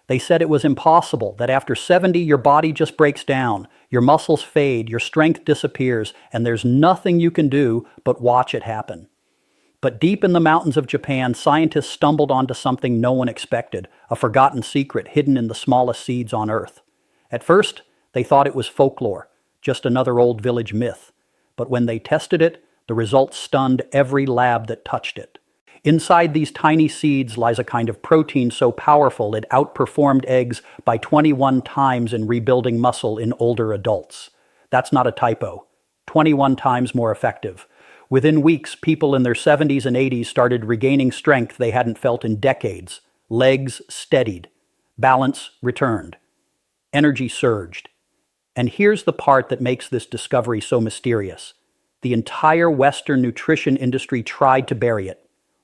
They said it was impossible, that after 70 your body just breaks down, your muscles fade, your strength disappears, and there's nothing you can do but watch it happen. But deep in the mountains of Japan, scientists stumbled onto something no one expected, a forgotten secret hidden in the smallest seeds on Earth. At first, they thought it was folklore, just another old village myth. But when they tested it, the results stunned every lab that touched it. Inside these tiny seeds lies a kind of protein so powerful it outperformed eggs by 21 times in rebuilding muscle in older adults. That's not a typo. 21 times more effective. Within weeks, people in their 70s and 80s started regaining strength they hadn't felt in decades. Legs steadied. Balance returned. Energy surged. And here's the part that makes this discovery so mysterious. The entire Western nutrition industry tried to bury it.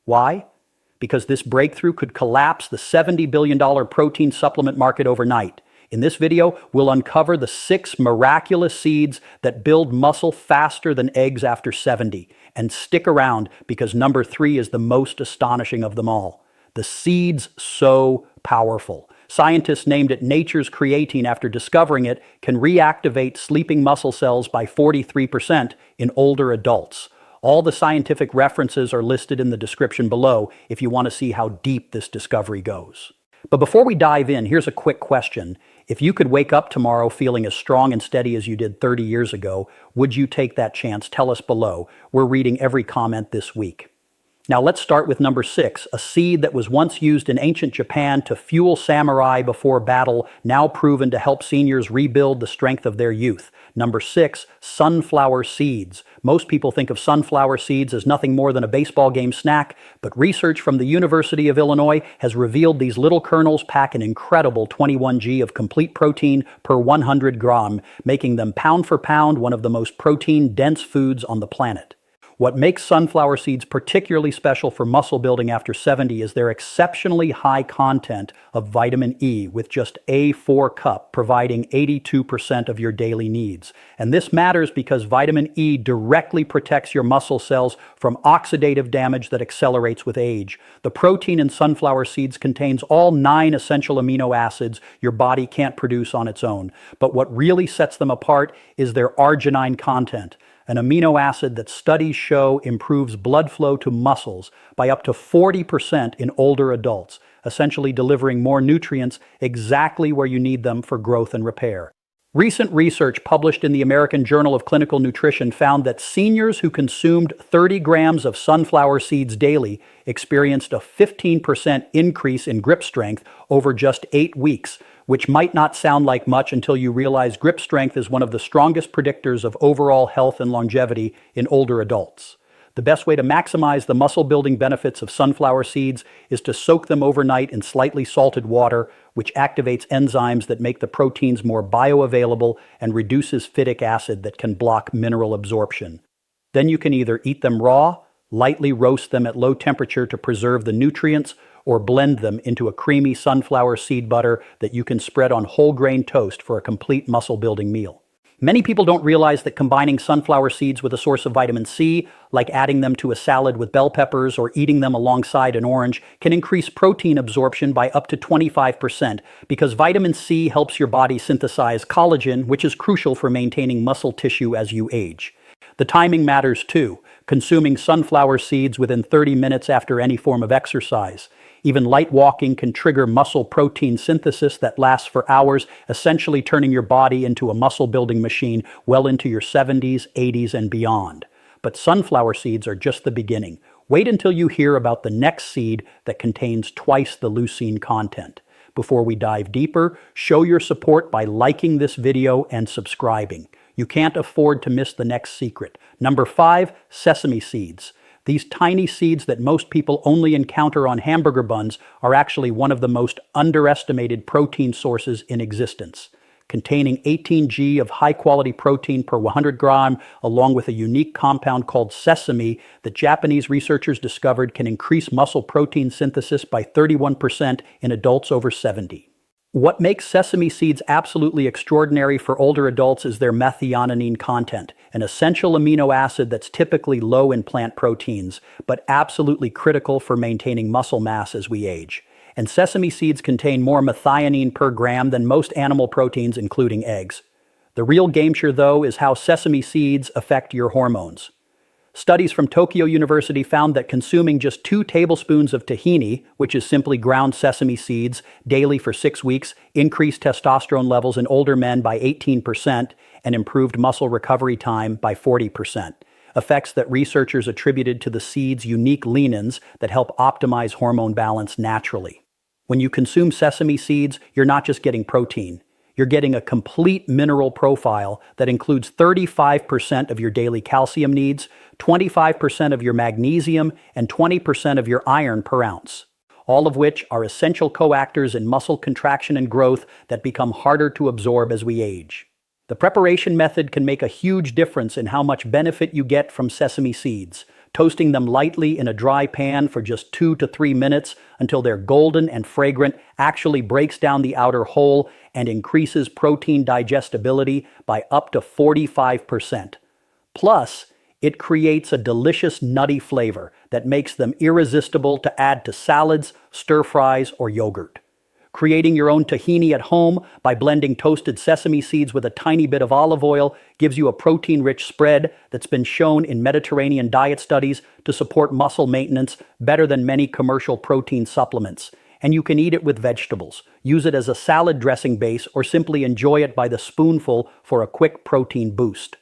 Why? Because this breakthrough could collapse the $70 billion protein supplement market overnight. In this video, we'll uncover the 6 miraculous seeds that build muscle faster than eggs after 70. And stick around, because number 3 is the most astonishing of them all. The seed's so powerful. Scientists named it nature's creatine after discovering it can reactivate sleeping muscle cells by 43% in older adults. All the scientific references are listed in the description below if you want to see how deep this discovery goes. But before we dive in, here's a quick question. If you could wake up tomorrow feeling as strong and steady as you did 30 years ago, would you take that chance? Tell us below. We're reading every comment this week. Now let's start with number 6, a seed that was once used in ancient Japan to fuel samurai before battle, now proven to help seniors rebuild the strength of their youth. Number 6, sunflower seeds. Most people think of sunflower seeds as nothing more than a baseball game snack, but research from the University of Illinois has revealed these little kernels pack an incredible 21 g of complete protein per 100 gram, making them pound for pound one of the most protein-dense foods on the planet. What makes sunflower seeds particularly special for muscle building after 70 is their exceptionally high content of vitamin E, with just a 4 cup providing 82% of your daily needs. And this matters because vitamin E directly protects your muscle cells from oxidative damage that accelerates with age. The protein in sunflower seeds contains all 9 essential amino acids your body can't produce on its own. But what really sets them apart is their arginine content, an amino acid that studies show improves blood flow to muscles by up to 40% in older adults, essentially delivering more nutrients exactly where you need them for growth and repair. Recent research published in the American Journal of Clinical Nutrition found that seniors who consumed 30 grams of sunflower seeds daily experienced a 15% increase in grip strength over just 8 weeks, which might not sound like much until you realize grip strength is one of the strongest predictors of overall health and longevity in older adults. The best way to maximize the muscle-building benefits of sunflower seeds is to soak them overnight in slightly salted water, which activates enzymes that make the proteins more bioavailable and reduces phytic acid that can block mineral absorption. Then you can either eat them raw, lightly roast them at low temperature to preserve the nutrients, or blend them into a creamy sunflower seed butter that you can spread on whole grain toast for a complete muscle-building meal. Many people don't realize that combining sunflower seeds with a source of vitamin C, like adding them to a salad with bell peppers or eating them alongside an orange, can increase protein absorption by up to 25%, because vitamin C helps your body synthesize collagen, which is crucial for maintaining muscle tissue as you age. The timing matters too, consuming sunflower seeds within 30 minutes after any form of exercise. Even light walking can trigger muscle protein synthesis that lasts for hours, essentially turning your body into a muscle-building machine well into your 70s, 80s, and beyond. But sunflower seeds are just the beginning. Wait until you hear about the next seed that contains twice the leucine content. Before we dive deeper, show your support by liking this video and subscribing. You can't afford to miss the next secret. Number 5, sesame seeds. These tiny seeds that most people only encounter on hamburger buns are actually one of the most underestimated protein sources in existence. Containing 18 g of high-quality protein per 100 gram, along with a unique compound called sesame that Japanese researchers discovered can increase muscle protein synthesis by 31% in adults over 70. What makes sesame seeds absolutely extraordinary for older adults is their methionine content, an essential amino acid that's typically low in plant proteins, but absolutely critical for maintaining muscle mass as we age. and sesame seeds contain more methionine per gram than most animal proteins, including eggs. The real game changer, though, is how sesame seeds affect your hormones. Studies from Tokyo University found that consuming just 2 tablespoons of tahini, which is simply ground sesame seeds, daily for 6 weeks increased testosterone levels in older men by 18% and improved muscle recovery time by 40%, effects that researchers attributed to the seeds' unique lignins that help optimize hormone balance naturally. When you consume sesame seeds, you're not just getting protein. You're getting a complete mineral profile that includes 35% of your daily calcium needs, 25% of your magnesium, and 20% of your iron per ounce, all of which are essential coactors in muscle contraction and growth that become harder to absorb as we age. The preparation method can make a huge difference in how much benefit you get from sesame seeds. Toasting them lightly in a dry pan for just 2 to 3 minutes until they're golden and fragrant actually breaks down the outer hull and increases protein digestibility by up to 45%. Plus, it creates a delicious nutty flavor that makes them irresistible to add to salads, stir-fries, or yogurt. Creating your own tahini at home by blending toasted sesame seeds with a tiny bit of olive oil gives you a protein-rich spread that's been shown in Mediterranean diet studies to support muscle maintenance better than many commercial protein supplements. And you can eat it with vegetables, use it as a salad dressing base, or simply enjoy it by the spoonful for a quick protein boost.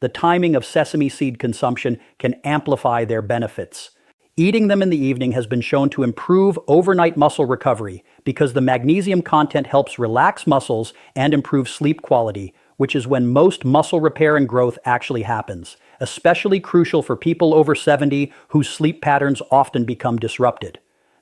The timing of sesame seed consumption can amplify their benefits. Eating them in the evening has been shown to improve overnight muscle recovery because the magnesium content helps relax muscles and improve sleep quality, which is when most muscle repair and growth actually happens, especially crucial for people over 70 whose sleep patterns often become disrupted.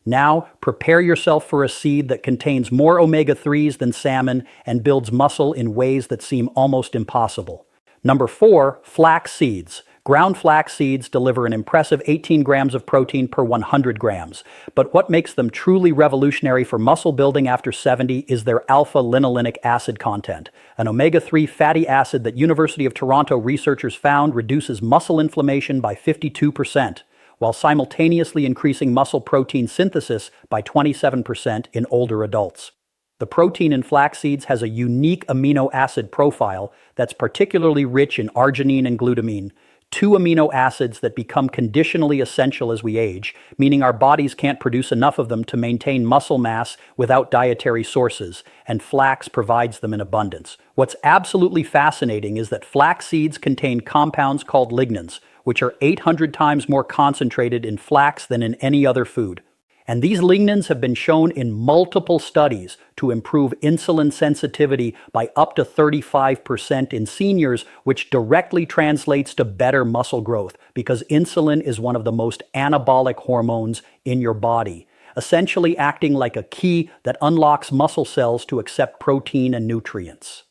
Now, prepare yourself for a seed that contains more omega-3s than salmon and builds muscle in ways that seem almost impossible. Number 4, flax seeds. Ground flax seeds deliver an impressive 18 grams of protein per 100 grams. But what makes them truly revolutionary for muscle building after 70 is their alpha-linolenic acid content, an omega-3 fatty acid that University of Toronto researchers found reduces muscle inflammation by 52%, while simultaneously increasing muscle protein synthesis by 27% in older adults. The protein in flax seeds has a unique amino acid profile that's particularly rich in arginine and glutamine, 2 amino acids that become conditionally essential as we age, meaning our bodies can't produce enough of them to maintain muscle mass without dietary sources, and flax provides them in abundance. What's absolutely fascinating is that flax seeds contain compounds called lignans, which are 800 times more concentrated in flax than in any other food. And these lignans have been shown in multiple studies to improve insulin sensitivity by up to 35% in seniors, which directly translates to better muscle growth because insulin is one of the most anabolic hormones in your body, essentially acting like a key that unlocks muscle cells to accept protein and nutrients.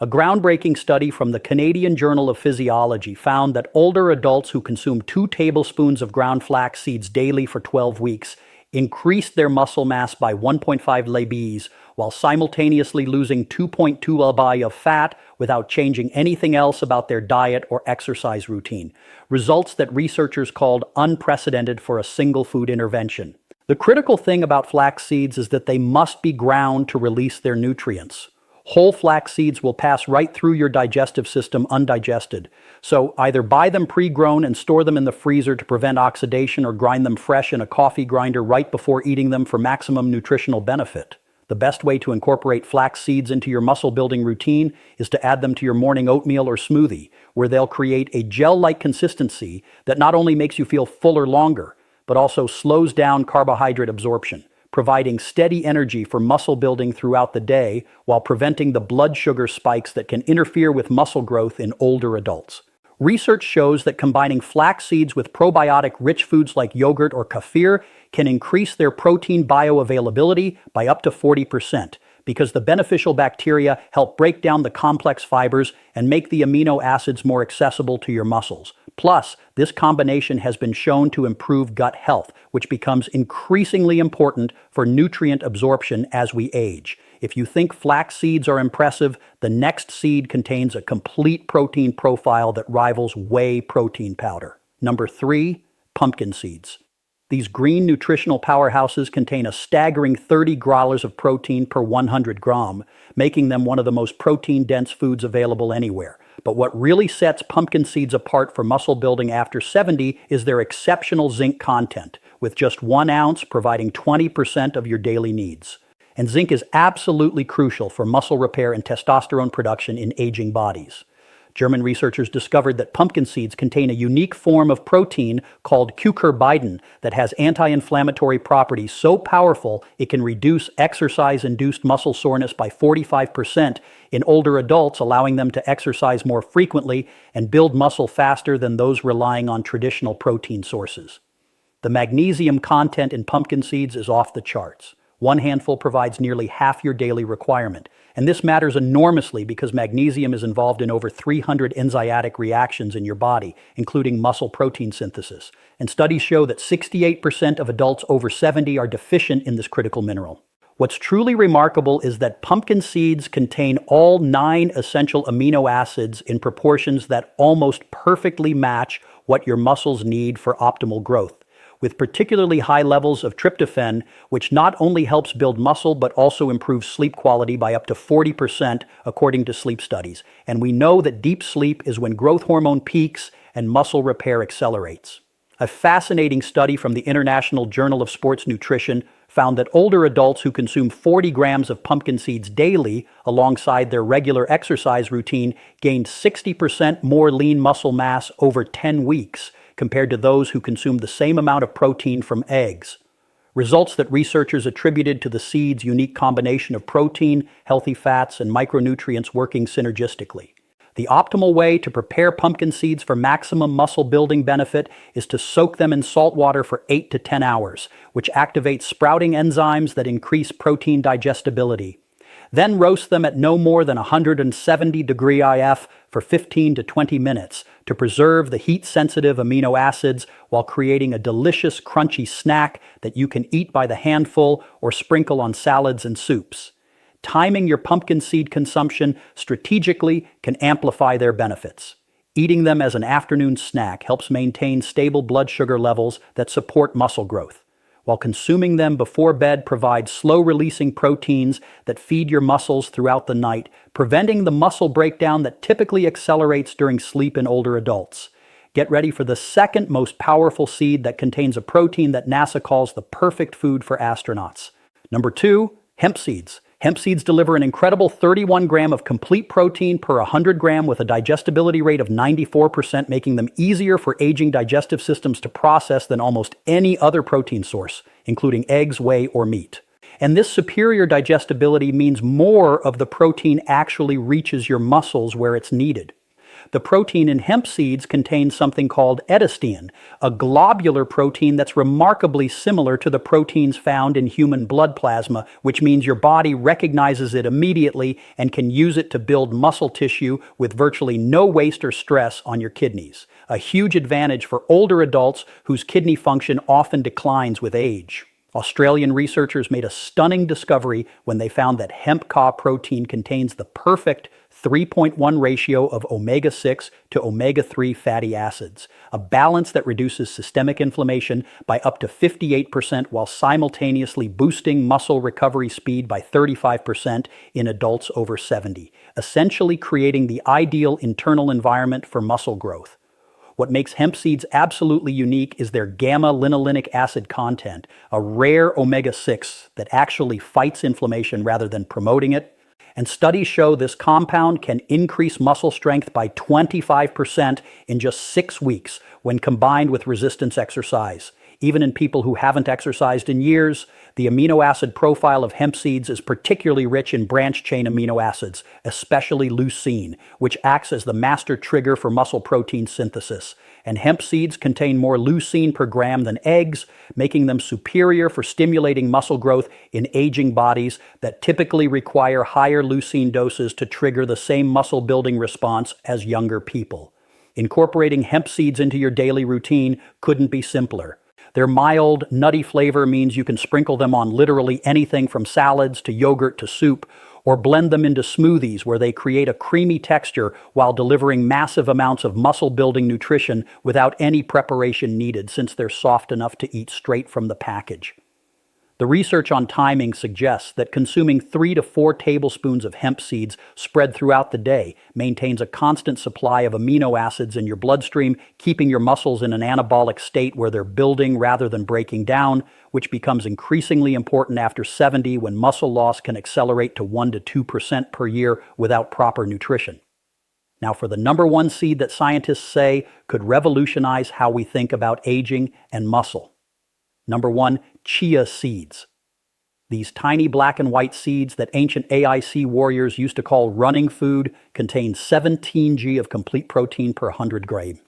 A groundbreaking study from the Canadian Journal of Physiology found that older adults who consume 2 tablespoons of ground flax seeds daily for 12 weeks increased their muscle mass by 1.5 lbs while simultaneously losing 2.2 lb of fat without changing anything else about their diet or exercise routine, results that researchers called unprecedented for a single food intervention. The critical thing about flax seeds is that they must be ground to release their nutrients. Whole flax seeds will pass right through your digestive system undigested, so either buy them pre-grown and store them in the freezer to prevent oxidation or grind them fresh in a coffee grinder right before eating them for maximum nutritional benefit. The best way to incorporate flax seeds into your muscle building routine is to add them to your morning oatmeal or smoothie, where they'll create a gel-like consistency that not only makes you feel fuller longer, but also slows down carbohydrate absorption, providing steady energy for muscle building throughout the day while preventing the blood sugar spikes that can interfere with muscle growth in older adults. Research shows that combining flax seeds with probiotic-rich foods like yogurt or kefir can increase their protein bioavailability by up to 40%, because the beneficial bacteria help break down the complex fibers and make the amino acids more accessible to your muscles. Plus, this combination has been shown to improve gut health, which becomes increasingly important for nutrient absorption as we age. If you think flax seeds are impressive, the next seed contains a complete protein profile that rivals whey protein powder. Number 3, pumpkin seeds. These green nutritional powerhouses contain a staggering 30 growlers of protein per 100 gram, making them one of the most protein-dense foods available anywhere. But what really sets pumpkin seeds apart for muscle building after 70 is their exceptional zinc content, with just 1 ounce providing 20% of your daily needs. And zinc is absolutely crucial for muscle repair and testosterone production in aging bodies. German researchers discovered that pumpkin seeds contain a unique form of protein called cucurbitin that has anti-inflammatory properties so powerful it can reduce exercise-induced muscle soreness by 45% in older adults, allowing them to exercise more frequently and build muscle faster than those relying on traditional protein sources. The magnesium content in pumpkin seeds is off the charts. 1 handful provides nearly half your daily requirement. And this matters enormously because magnesium is involved in over 300 enzymatic reactions in your body, including muscle protein synthesis. And studies show that 68% of adults over 70 are deficient in this critical mineral. What's truly remarkable is that pumpkin seeds contain all 9 essential amino acids in proportions that almost perfectly match what your muscles need for optimal growth, with particularly high levels of tryptophan, which not only helps build muscle but also improves sleep quality by up to 40% according to sleep studies. And we know that deep sleep is when growth hormone peaks and muscle repair accelerates. A fascinating study from the International Journal of Sports Nutrition found that older adults who consume 40 grams of pumpkin seeds daily alongside their regular exercise routine gained 60% more lean muscle mass over 10 weeks, compared to those who consumed the same amount of protein from eggs. Results that researchers attributed to the seeds' unique combination of protein, healthy fats, and micronutrients working synergistically. The optimal way to prepare pumpkin seeds for maximum muscle building benefit is to soak them in salt water for 8 to 10 hours, which activates sprouting enzymes that increase protein digestibility. Then roast them at no more than 170 degree IF for 15 to 20 minutes to preserve the heat-sensitive amino acids while creating a delicious, crunchy snack that you can eat by the handful or sprinkle on salads and soups. Timing your pumpkin seed consumption strategically can amplify their benefits. Eating them as an afternoon snack helps maintain stable blood sugar levels that support muscle growth, while consuming them before bed provides slow-releasing proteins that feed your muscles throughout the night, preventing the muscle breakdown that typically accelerates during sleep in older adults. Get ready for the second most powerful seed that contains a protein that NASA calls the perfect food for astronauts. Number 2, hemp seeds. Hemp seeds deliver an incredible 31 gram of complete protein per 100 gram with a digestibility rate of 94%, making them easier for aging digestive systems to process than almost any other protein source, including eggs, whey, or meat. And this superior digestibility means more of the protein actually reaches your muscles where it's needed. The protein in hemp seeds contains something called edestein, a globular protein that's remarkably similar to the proteins found in human blood plasma, which means your body recognizes it immediately and can use it to build muscle tissue with virtually no waste or stress on your kidneys. A huge advantage for older adults whose kidney function often declines with age. Australian researchers made a stunning discovery when they found that hemp caw protein contains the perfect 3.1 ratio of omega-6 to omega-3 fatty acids, a balance that reduces systemic inflammation by up to 58% while simultaneously boosting muscle recovery speed by 35% in adults over 70, essentially creating the ideal internal environment for muscle growth. What makes hemp seeds absolutely unique is their gamma-linolenic acid content, a rare omega-6 that actually fights inflammation rather than promoting it. And studies show this compound can increase muscle strength by 25% in just 6 weeks when combined with resistance exercise. Even in people who haven't exercised in years, the amino acid profile of hemp seeds is particularly rich in branched-chain amino acids, especially leucine, which acts as the master trigger for muscle protein synthesis. And hemp seeds contain more leucine per gram than eggs, making them superior for stimulating muscle growth in aging bodies that typically require higher leucine doses to trigger the same muscle-building response as younger people. Incorporating hemp seeds into your daily routine couldn't be simpler. Their mild, nutty flavor means you can sprinkle them on literally anything from salads to yogurt to soup, or blend them into smoothies where they create a creamy texture while delivering massive amounts of muscle-building nutrition without any preparation needed since they're soft enough to eat straight from the package. The research on timing suggests that consuming 3 to 4 tablespoons of hemp seeds spread throughout the day maintains a constant supply of amino acids in your bloodstream, keeping your muscles in an anabolic state where they're building rather than breaking down, which becomes increasingly important after 70 when muscle loss can accelerate to 1 to 2% per year without proper nutrition. Now for the number one seed that scientists say could revolutionize how we think about aging and muscle. Number 1, chia seeds. These tiny black and white seeds that ancient AIC warriors used to call running food contain 17 g of complete protein per 100 grams.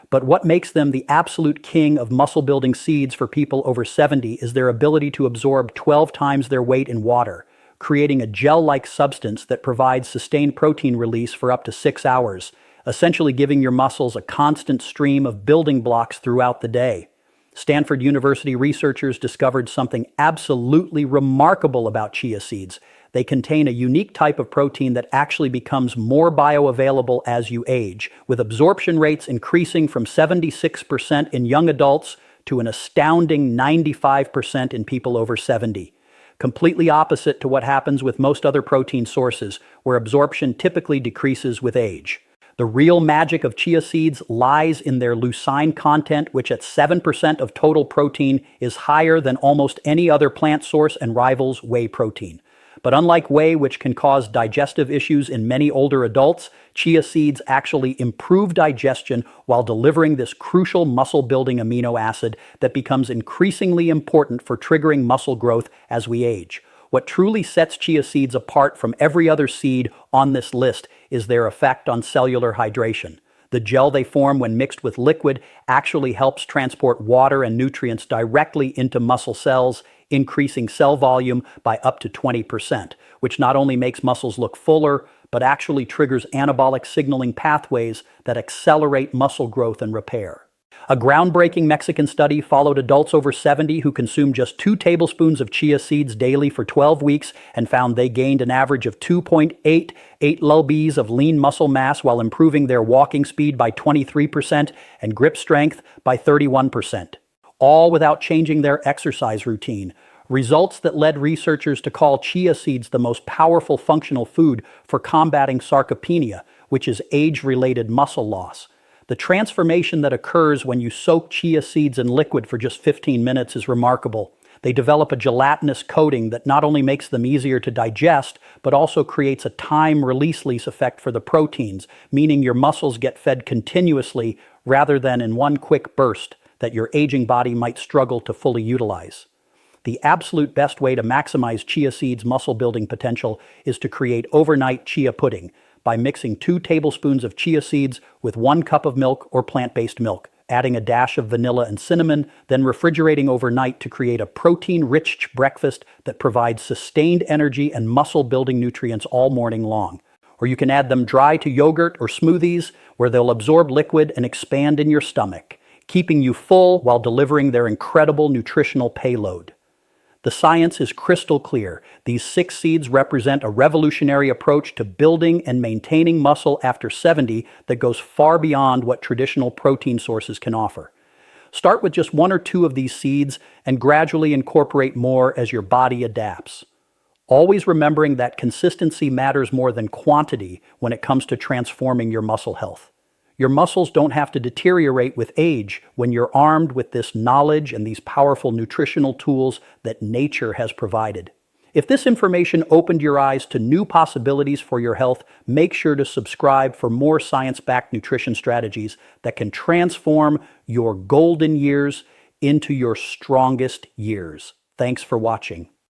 But what makes them the absolute king of muscle-building seeds for people over 70 is their ability to absorb 12 times their weight in water, creating a gel-like substance that provides sustained protein release for up to 6 hours, essentially giving your muscles a constant stream of building blocks throughout the day. Stanford University researchers discovered something absolutely remarkable about chia seeds. They contain a unique type of protein that actually becomes more bioavailable as you age, with absorption rates increasing from 76% in young adults to an astounding 95% in people over 70. Completely opposite to what happens with most other protein sources, where absorption typically decreases with age. The real magic of chia seeds lies in their leucine content, which at 7% of total protein is higher than almost any other plant source and rivals whey protein. But unlike whey, which can cause digestive issues in many older adults, chia seeds actually improve digestion while delivering this crucial muscle-building amino acid that becomes increasingly important for triggering muscle growth as we age. What truly sets chia seeds apart from every other seed on this list is their effect on cellular hydration. The gel they form when mixed with liquid actually helps transport water and nutrients directly into muscle cells, increasing cell volume by up to 20%, which not only makes muscles look fuller, but actually triggers anabolic signaling pathways that accelerate muscle growth and repair. A groundbreaking Mexican study followed adults over 70 who consumed just 2 tablespoons of chia seeds daily for 12 weeks and found they gained an average of 2.88 lbs of lean muscle mass while improving their walking speed by 23% and grip strength by 31%, all without changing their exercise routine. Results that led researchers to call chia seeds the most powerful functional food for combating sarcopenia, which is age-related muscle loss. The transformation that occurs when you soak chia seeds in liquid for just 15 minutes is remarkable. They develop a gelatinous coating that not only makes them easier to digest, but also creates a time release effect for the proteins, meaning your muscles get fed continuously rather than in one quick burst that your aging body might struggle to fully utilize. The absolute best way to maximize chia seeds' muscle-building potential is to create overnight chia pudding, by mixing 2 tablespoons of chia seeds with 1 cup of milk or plant-based milk, adding a dash of vanilla and cinnamon, then refrigerating overnight to create a protein-rich breakfast that provides sustained energy and muscle-building nutrients all morning long. Or you can add them dry to yogurt or smoothies, where they'll absorb liquid and expand in your stomach, keeping you full while delivering their incredible nutritional payload. The science is crystal clear. These 6 seeds represent a revolutionary approach to building and maintaining muscle after 70 that goes far beyond what traditional protein sources can offer. Start with just 1 or 2 of these seeds and gradually incorporate more as your body adapts. Always remembering that consistency matters more than quantity when it comes to transforming your muscle health. Your muscles don't have to deteriorate with age when you're armed with this knowledge and these powerful nutritional tools that nature has provided. If this information opened your eyes to new possibilities for your health, make sure to subscribe for more science-backed nutrition strategies that can transform your golden years into your strongest years. Thanks for watching.